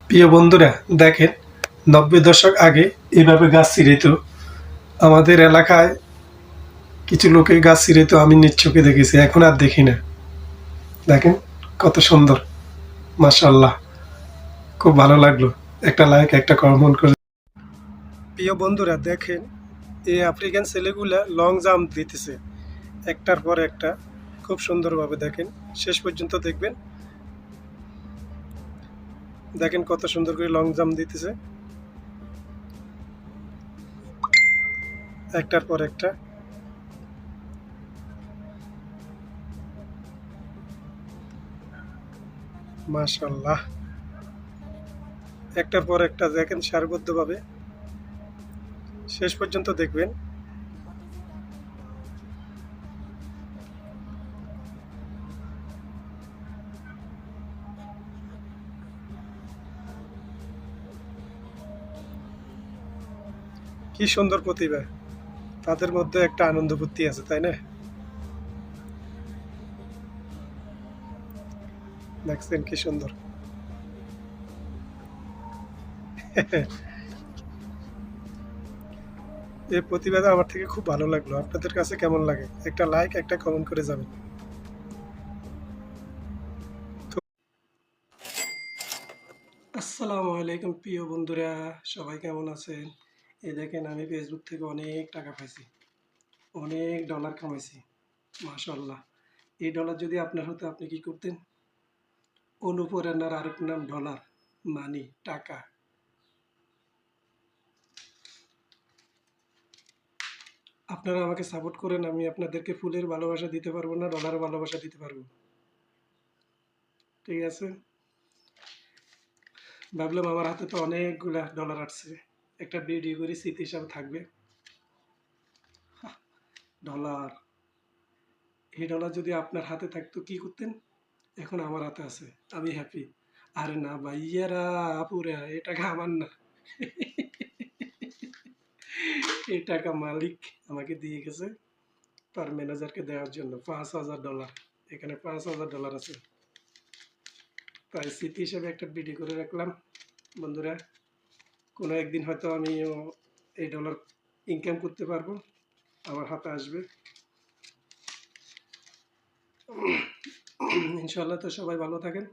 প্রিয় বন্ধুরা, দেখেন ৯০ দশক আগে এভাবে গাছ ছিঁড়িত। আমাদের এলাকায় কিছু লোকে গাছ ছিঁড়িত, আমি নিজ চোখে দেখেছি, এখন আর দেখি না। দেখেন কত সুন্দর, মাশাআল্লাহ, খুব ভালো লাগলো। একটা লাইক, একটা কমেন্ট করে। প্রিয় বন্ধুরা, দেখেন এই আফ্রিকান ছেলেগুলা লং জাম্প দিতেছে একটার পর একটা, খুব সুন্দরভাবে। দেখেন শেষ পর্যন্ত দেখবেন, দেখেন কত সুন্দর করে লং জাম্প দিতেছে একটার পর একটা। মাশাআল্লাহ, একটার পর একটা দেখেন সারিবদ্ধভাবে, শেষ পর্যন্ত দেখবেন। কি সুন্দর প্রতিভা, তাদের মধ্যে একটা আনন্দ বুদ্ধি আছে, তাই না? দেখছেন কি সুন্দর। এই প্রতিভাটা আমার থেকে খুব ভালো লাগলো। আপনাদের কাছে কেমন লাগে? একটা লাইক, একটা কমেন্ট করে যাবেন। আসসালামু আলাইকুম প্রিয় বন্ধুরা, সবাই কেমন আছেন? এই দেখেন আমি ফেসবুক থেকে অনেক টাকা পাইছি, অনেক ডলার কামাইছি, মাশাআল্লাহ। এই ডলার যদি আপনার হতো, আপনি কি করতেন? অনুপ্রেরণার আরেক নাম ডলার, মানি, টাকা। আপনারা আমাকে সাপোর্ট করেন, আমি আপনাদেরকে ফুলের ভালোবাসা দিতে পারবো না, ডলারের ভালোবাসা দিতে পারবো। ঠিক আছে? ভাবলাম আমার হাতে তো অনেকগুলা ডলার আসছে, একটা ভিডিও করে স্মৃতি হিসাবে থাকবে। ডলার, এই ডলার যদি আপনার হাতে থাকতো কি করতেন? এখন আমার হাতে আছে, আমি হ্যাপি। আরে না ভাইয়ারা, আপুরা, এ টাকা আমার না। এই টাকা মালিক আমাকে দিয়ে গেছে তার ম্যানেজারকে দেওয়ার জন্য, $৫,০০০। এখানে $৫,০০০ আছে, তাই স্মৃতি হিসেবে একটা ভিডিও করে রাখলাম। বন্ধুরা, কোনো একদিন হয়তো আমিও এই ডলার ইনকাম করতে পারবো, আমার হাতে আসবে ইনশাল্লাহ। তো সবাই ভালো থাকেন।